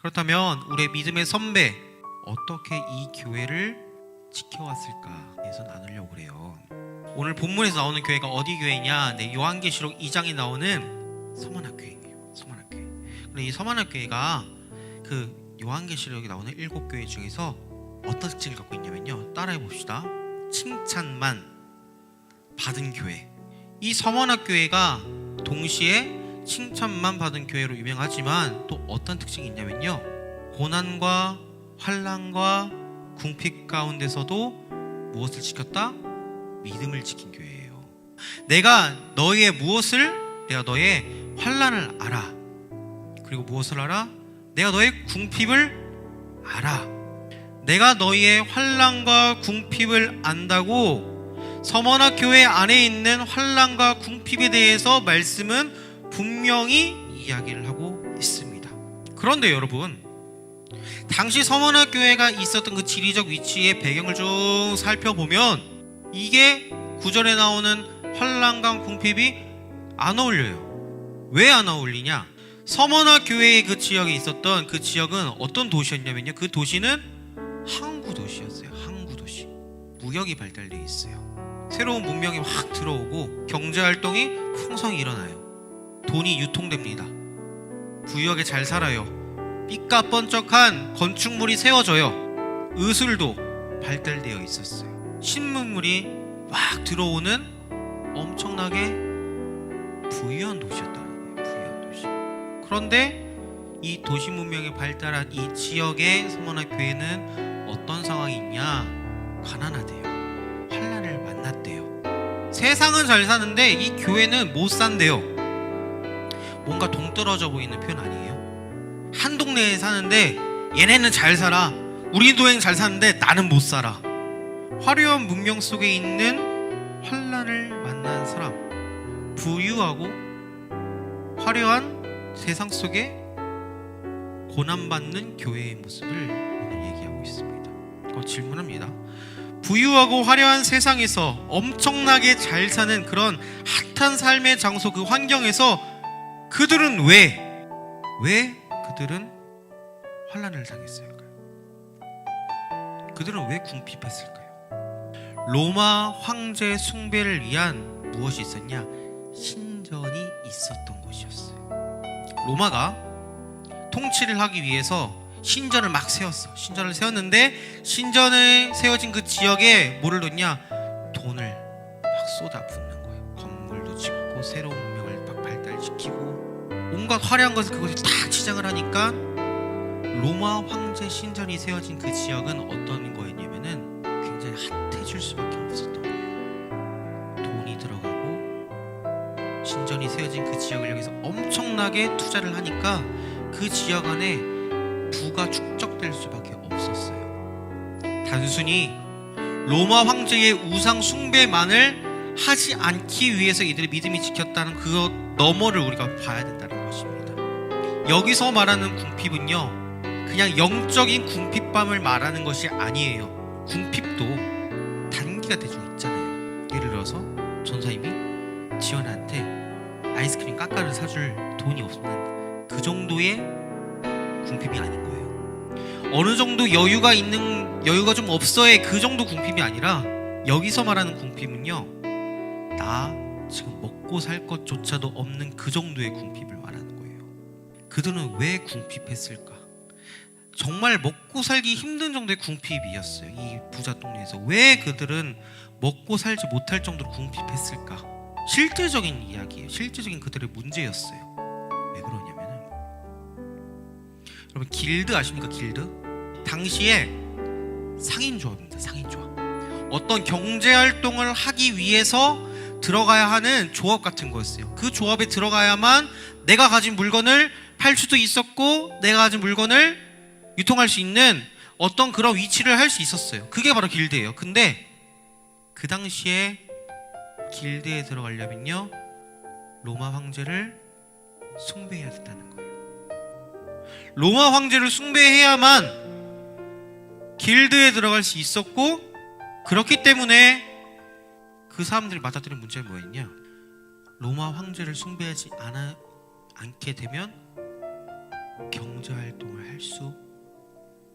그렇다면 우리의 믿음의 선배 어떻게 이 교회를 지켜왔을까에서 나누려고 그래요. 오늘 본문에서 나오는 교회가 어디 교회냐? 요한계시록 2장에 나오는 서만학교회예요. 서만학교회. 근데 이 서만학교회가 그 요한계시록에 나오는 7교회 중에서 어떤 특징을 갖고 있냐면요, 따라해 봅시다. 칭찬만 받은 교회. 이 서만학교회가 동시에 칭찬만 받은 교회로 유명하지만 또 어떤 특징이 있냐면요, 고난과 환난과 궁핍 가운데서도 무엇을 지켰다? 믿음을 지킨 교회예요. 내가 너의 환난을 알아. 그리고 무엇을 알아? 내가 너의 궁핍을 알아. 내가 너희의 환난과 궁핍을 안다고 서머나 교회 안에 있는 환난과 궁핍에 대해서 말씀은 분명히 이야기를 하고 있습니다. 그런데 여러분, 당시 서머나 교회가 있었던 그 지리적 위치의 배경을 쭉 살펴보면 이게 구절에 나오는 환난과 궁핍이 안 어울려요. 왜 안 어울리냐? 서머나 교회의 그 지역에 있었던 그 지역은 어떤 도시였냐면요, 그 도시는 항구 도시였어요. 항구 도시. 무역이 발달되어 있어요. 새로운 문명이 확 들어오고 경제활동이 풍성히 일어나요. 돈이 유통됩니다. 부유하게 잘 살아요. 삐까뻔쩍한 건축물이 세워져요. 의술도 발달되어 있었어요. 신문물이 막 들어오는 엄청나게 부유한 도시였다는 거예요. 부유한 도시. 그런데 이 도시 문명이 발달한 이 지역의 서머나 교회는 어떤 상황이 있냐? 가난하대요. 환난을 만났대요. 세상은 잘 사는데 이 교회는 못 산대요. 뭔가 동떨어져 보이는 표현 아니에요? 한 동네에 사는데 얘네는 잘 살아. 우리 동네는 잘 사는데 나는 못 살아. 화려한 문명 속에 있는 환난을 만난 사람, 부유하고 화려한 세상 속에 고난받는 교회의 모습을 오늘 얘기하고 있습니다. 질문합니다. 부유하고 화려한 세상에서 엄청나게 잘 사는 그런 핫한 삶의 장소, 그 환경에서 그들은 왜 그들은 환난을 당했을까요? 그들은 왜 궁핍했을까요? 로마 황제 숭배를 위한 무엇이 있었냐? 신전이 있었던 곳이었어요. 로마가 통치를 하기 위해서 신전을 막 세웠어. 신전을 세웠는데 신전에 세워진 그 지역에 뭐를 놓냐? 돈을 막 쏟아붓는 거예요. 건물도 짓고 새로운 문명을 막 발달시키고 온갖 화려한 것을 그곳에 다 치장을 하니까 로마 황제 신전이 세워진 그 지역은 어떤 거였냐면은 굉장히 핫해질 수밖에 없었던 거예요. 돈이 들어가고 신전이 세워진 그 지역을 여기서 엄청나게 투자를 하니까 그 지역 안에 부가 축적될 수밖에 없었어요. 단순히 로마 황제의 우상 숭배만을 하지 않기 위해서 이들의 믿음이 지켰다는 그 너머를 우리가 봐야 된다는 것입니다. 여기서 말하는 궁핍은요, 그냥 영적인 궁핍감을 말하는 것이 아니에요. 궁핍도 단기가 될 수 있잖아요. 예를 들어서 전사님이 지연한테 아이스크림 깎아를 사줄 돈이 없는 그 정도의 궁핍이 아닌 거예요. 어느 정도 여유가 좀 없어의 그 정도 궁핍이 아니라 여기서 말하는 궁핍은요, 나 지금 먹고 살 것조차도 없는 그 정도의 궁핍을 말하는 거예요. 그들은 왜 궁핍했을까? 정말 먹고 살기 힘든 정도의 궁핍이었어요. 이 부자 동네에서 왜 그들은 먹고 살지 못할 정도로 궁핍했을까? 실제적인 이야기예요. 실제적인 그들의 문제였어요. 왜 그러냐면은, 여러분 길드 아십니까? 길드? 당시에 상인조합입니다. 상인조합. 어떤 경제활동을 하기 위해서 들어가야 하는 조합 같은 거였어요. 그 조합에 들어가야만 내가 가진 물건을 팔 수도 있었고 내가 가진 물건을 유통할 수 있는 어떤 그런 위치를 할 수 있었어요. 그게 바로 길드예요. 근데 그 당시에 길드에 들어가려면요, 로마 황제를 숭배해야 된다는 거예요. 로마 황제를 숭배해야만 길드에 들어갈 수 있었고, 그렇기 때문에 그 사람들이 맞닥뜨린 문제는 뭐였냐? 로마 황제를 숭배하지 않게 되면 경제활동을 할 수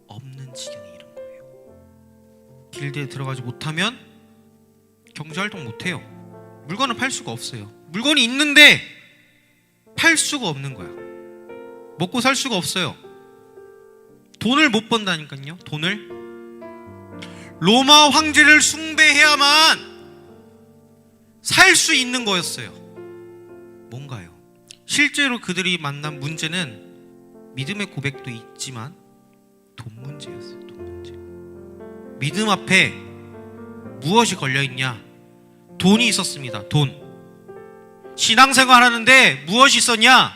없는 지경에 이른 거예요. 길드에 들어가지 못하면 경제활동 못해요. 물건을 팔 수가 없어요. 물건이 있는데 팔 수가 없는 거야. 먹고 살 수가 없어요. 돈을 못 번다니까요. 돈을. 로마 황제를 숭배해야만 살 수 있는 거였어요. 뭔가요? 실제로 그들이 만난 문제는 믿음의 고백도 있지만 돈 문제였어요. 돈 문제. 믿음 앞에 무엇이 걸려있냐? 돈이 있었습니다. 돈. 신앙생활 하는데 무엇이 있었냐?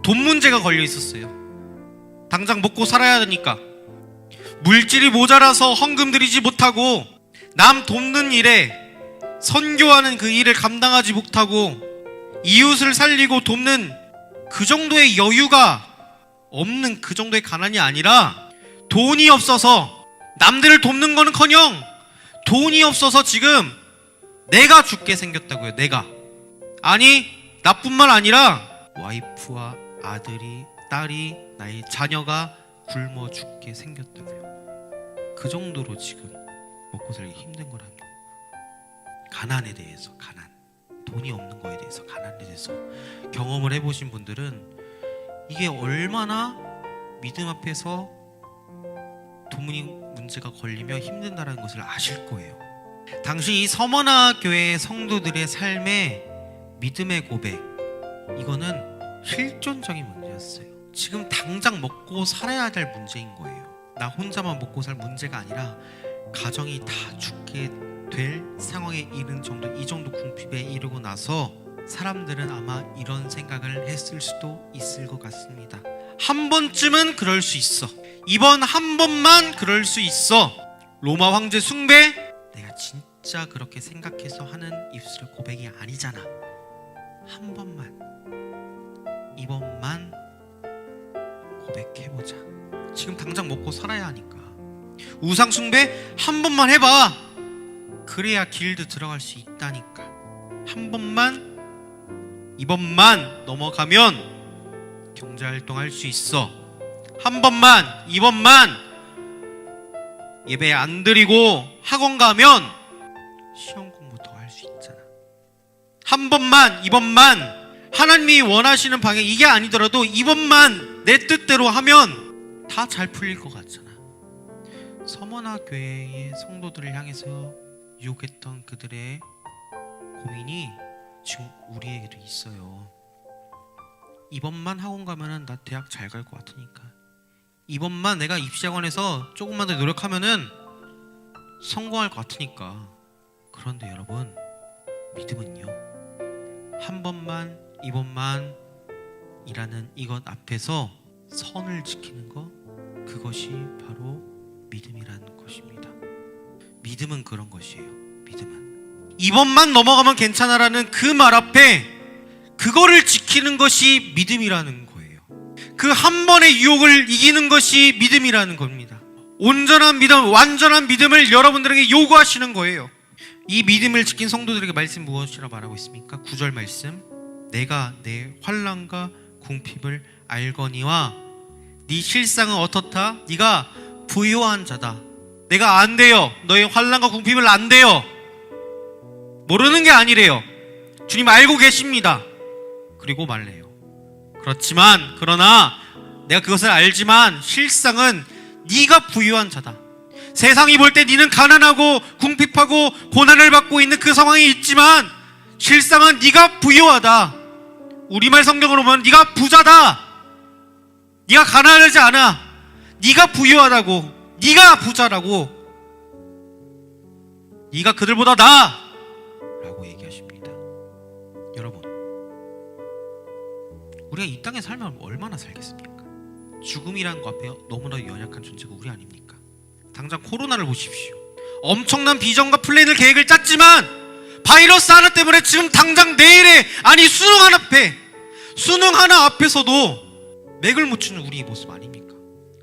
돈 문제가 걸려 있었어요. 당장 먹고 살아야 되니까. 물질이 모자라서 헌금 드리지 못하고 남 돕는 일에 선교하는 그 일을 감당하지 못하고 이웃을 살리고 돕는 그 정도의 여유가 없는 그 정도의 가난이 아니라 돈이 없어서 남들을 돕는 거는커녕 돈이 없어서 지금 내가 죽게 생겼다고요. 내가. 아니 나뿐만 아니라 와이프와 아들이 딸이 나의 자녀가 굶어 죽게 생겼다고요. 그 정도로 지금 먹고 살기 힘든 거라는 거. 가난에 대해서 가난. 돈이 없는 거에 대해서 가난에 대해서 경험을 해보신 분들은 이게 얼마나 믿음 앞에서 돈 문제가 걸리며 힘든다는 것을 아실 거예요. 당시 이 서머나 교회의 성도들의 삶의 믿음의 고백, 이거는 실존적인 문제였어요. 지금 당장 먹고 살아야 될 문제인 거예요. 나 혼자만 먹고 살 문제가 아니라 가정이 다 죽게 될 상황에 이른 정도, 이 정도 궁핍에 이르고 나서 사람들은 아마 이런 생각을 했을 수도 있을 것 같습니다. 한 번쯤은 그럴 수 있어. 이번 한 번만 그럴 수 있어. 로마 황제 숭배? 내가 진짜 그렇게 생각해서 하는 입술의 고백이 아니잖아. 한 번만, 이번만 고백해보자. 지금 당장 먹고 살아야 하니까. 우상 숭배 한 번만 해봐. 그래야 길드 들어갈 수 있다니까. 한 번만, 이번만 넘어가면 경제활동 할 수 있어. 한 번만, 이번만 예배 안 드리고 학원 가면 시험 공부 더 할 수 있잖아. 한 번만, 이번만 하나님이 원하시는 방향 이게 아니더라도 이번만 내 뜻대로 하면 다 잘 풀릴 것 같잖아. 서머나 교회의 성도들을 향해서 유혹했던 그들의 고민이 지금 우리에게도 있어요. 이번만 학원 가면은 나 대학 잘 갈 것 같으니까. 이번만 내가 입시학원에서 조금만 더 노력하면은 성공할 것 같으니까. 그런데 여러분, 믿음은요, 한 번만, 이번만 이라는 이것 앞에서 선을 지키는 것, 그것이 바로 믿음이라는 것입니다. 믿음은 그런 것이에요. 믿음은 이번만 넘어가면 괜찮아라는 그 말 앞에 그거를 지키는 것이 믿음이라는 거예요. 그 한 번의 유혹을 이기는 것이 믿음이라는 겁니다. 온전한 믿음, 완전한 믿음을 여러분들에게 요구하시는 거예요. 이 믿음을 지킨 성도들에게 말씀 무엇이라 말하고 있습니까? 9절 말씀. 내가 내 환난과 궁핍을 알거니와 네 실상은 어떻다? 네가 부요한 자다. 내가 안 돼요. 너의 환난과 궁핍을 안 돼요. 모르는 게 아니래요. 주님 알고 계십니다. 그리고 말래요. 그렇지만, 그러나 내가 그것을 알지만 실상은 네가 부유한 자다. 세상이 볼 때 네는 가난하고 궁핍하고 고난을 받고 있는 그 상황이 있지만 실상은 네가 부유하다. 우리말 성경으로 보면 네가 부자다. 네가 가난하지 않아. 네가 부유하다고. 네가 부자라고. 네가 그들보다 나아 라고 얘기하십니다. 여러분, 우리가 이 땅에 살면 얼마나 살겠습니까? 죽음이란 것 앞에 너무나 연약한 존재가 우리 아닙니까? 당장 코로나를 보십시오. 엄청난 비전과 플랜을 계획을 짰지만 바이러스 하나 때문에 지금 당장 내일에, 아니 수능 하나 앞에서도 맥을 못 추는 우리의 모습 아닙니까?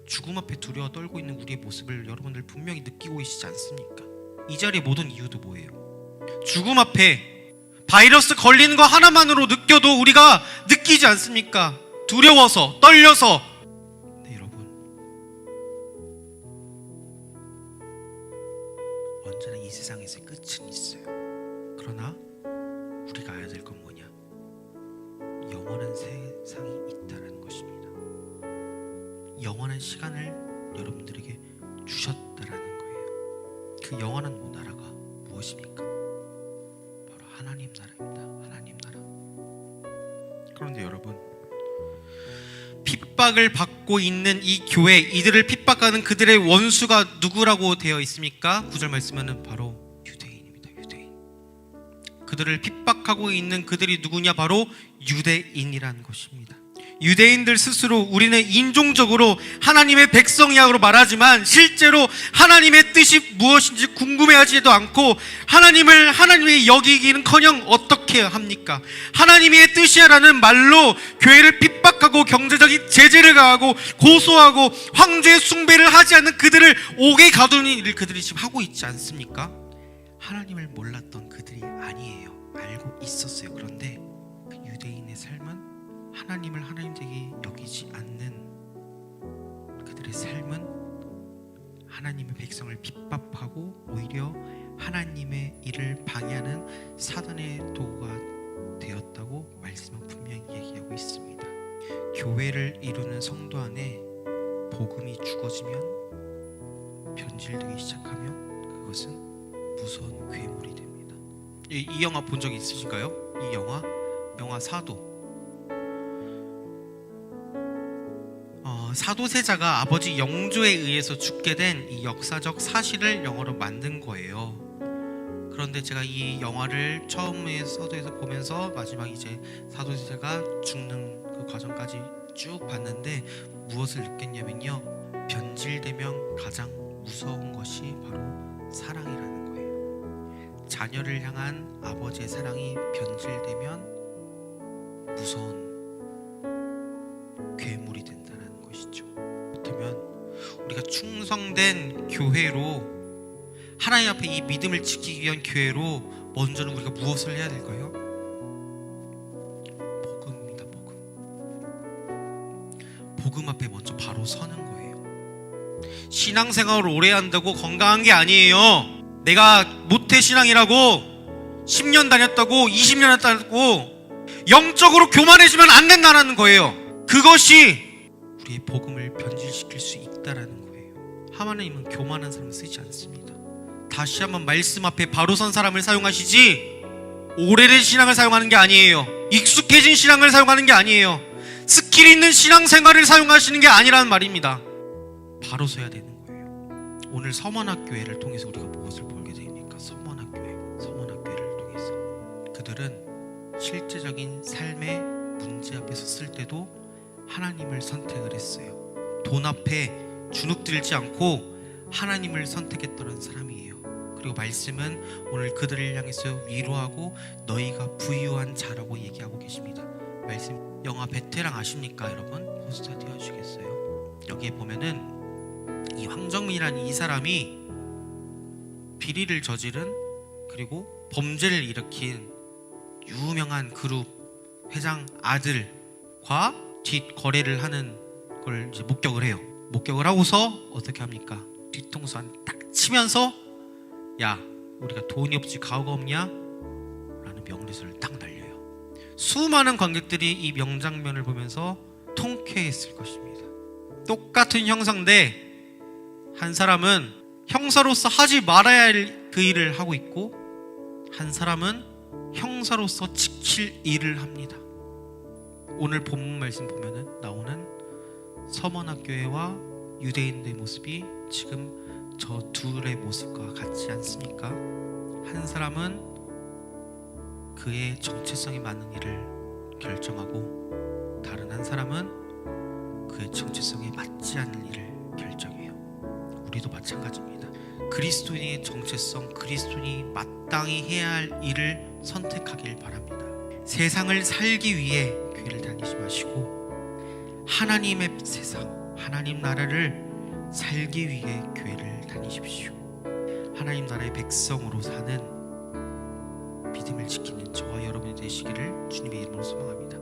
죽음 앞에 두려워 떨고 있는 우리의 모습을 여러분들 분명히 느끼고 계시지 않습니까? 이 자리에 모든 이유도 뭐예요? 죽음 앞에 바이러스 걸리는 거 하나만으로 느껴도 우리가 느끼지 않습니까? 두려워서, 떨려서. 네, 여러분, 언제나 이 세상에서 끝은 있어요. 그러나 우리가 알아야 될 건 뭐냐? 영원한 세상이 있다는 것입니다. 영원한 시간을 여러분들에게 주셨다라는 거예요. 그 영원한 나라가 무엇입니까? 바로 하나님 나라입니다. 하나님 나라. 그런데 여러분, 핍박을 받고 있는 이 교회, 이들을 핍박하는 그들의 원수가 누구라고 되어 있습니까? 9절 말씀에는 바로 유대인입니다. 유대인. 그들을 핍박하고 있는 그들이 누구냐? 바로 유대인이라는 것입니다. 유대인들 스스로 우리는 인종적으로 하나님의 백성이라고 말하지만 실제로 하나님의 뜻이 무엇인지 궁금해하지도 않고 하나님의 여기기는커녕 어떻게 합니까? 하나님의 뜻이야라는 말로 교회를 핍박하고 경제적인 제재를 가하고 고소하고 황제 숭배를 하지 않는 그들을 옥에 가두는 일을 그들이 지금 하고 있지 않습니까? 하나님을 몰랐던 그들이 아니에요. 알고 있었어요. 그런데 그 유대인의 삶은 하나님을 하나님되게 여기지 않는 그들의 삶은 하나님의 백성을 핍박하고 오히려 하나님의 일을 방해하는 사단의 도구가 되었다고 말씀은 분명히 얘기하고 있습니다. 교회를 이루는 성도 안에 복음이 죽어지면, 변질되기 시작하면 그것은 무서운 괴물이 됩니다. 이 영화 본 적 있으신가요? 이 영화 사도. 사도세자가 아버지 영조에 의해서 죽게 된 이 역사적 사실을 영화로 만든 거예요. 그런데 제가 이 영화를 처음에 서두에서 보면서 마지막 이제 사도세자가 죽는 그 과정까지 쭉 봤는데 무엇을 느꼈냐면요, 변질되면 가장 무서운 것이 바로 사랑이라는 거예요. 자녀를 향한 아버지의 사랑이 변질되면 무서운 괴물이 된다는 것이죠. 그렇다면 우리가 충성된 교회로, 하나님 앞에 이 믿음을 지키기 위한 교회로 먼저는 우리가 무엇을 해야 될까요? 복음입니다. 복음 앞에 먼저 바로 서는 거예요. 신앙생활을 오래 한다고 건강한 게 아니에요. 내가 모태신앙이라고 10년 다녔다고 20년 다녔다고 영적으로 교만해지면 안 된다는 거예요. 그것이 우리의 복음을 변질시킬 수 있다라는 거예요. 하나님은 교만한 사람을 쓰지 않습니다. 다시 한번 말씀 앞에 바로 선 사람을 사용하시지 오래된 신앙을 사용하는 게 아니에요. 익숙해진 신앙을 사용하는 게 아니에요. 스킬 있는 신앙생활을 사용하시는 게 아니라는 말입니다. 바로 서야 되는 거예요. 오늘 서머나교회를 통해서 우리가 무엇을 보게 됩니까? 서머나교회를 통해서 그들은 실제적인 삶의 문제 앞에 섰을 때도 하나님을 선택을 했어요. 돈 앞에 주눅들지 않고 하나님을 선택했던 사람이에요. 그리고 말씀은 오늘 그들을 향해서 위로하고 너희가 부유한 자라고 얘기하고 계십니다. 말씀, 영화 베테랑 아십니까 여러분? 포스터 띄워주시겠어요? 여기에 보면은 이 황정민이라는 이 사람이 비리를 저지른, 그리고 범죄를 일으킨 유명한 그룹 회장 아들과 뒷거래를 하는 걸 이제 목격을 해요. 목격을 하고서 어떻게 합니까? 뒤통수 안 딱 치면서 야, 우리가 돈이 없지 가오가 없냐? 라는 명리수를 딱 날려요. 수많은 관객들이 이 명장면을 보면서 통쾌했을 것입니다. 똑같은 형사인데 한 사람은 형사로서 하지 말아야 할 그 일을 하고 있고 한 사람은 형사로서 지킬 일을 합니다. 오늘 본문 말씀 보면은 나오는 서머나교회와 유대인들의 모습이 지금 저 둘의 모습과 같지 않습니까? 한 사람은 그의 정체성에 맞는 일을 결정하고 다른 한 사람은 그의 정체성에 맞지 않는 일을 결정해요. 우리도 마찬가지입니다. 그리스도인의 정체성, 그리스도인이 마땅히 해야 할 일을 선택하길 바랍니다. 세상을 살기 위해 교회를 다니지 마시고 하나님의 세상, 하나님 나라를 살기 위해 교회를 다니십시오. 하나님 나라의 백성으로 사는 믿음을 지키는 저와 여러분이 되시기를 주님의 이름으로 소망합니다.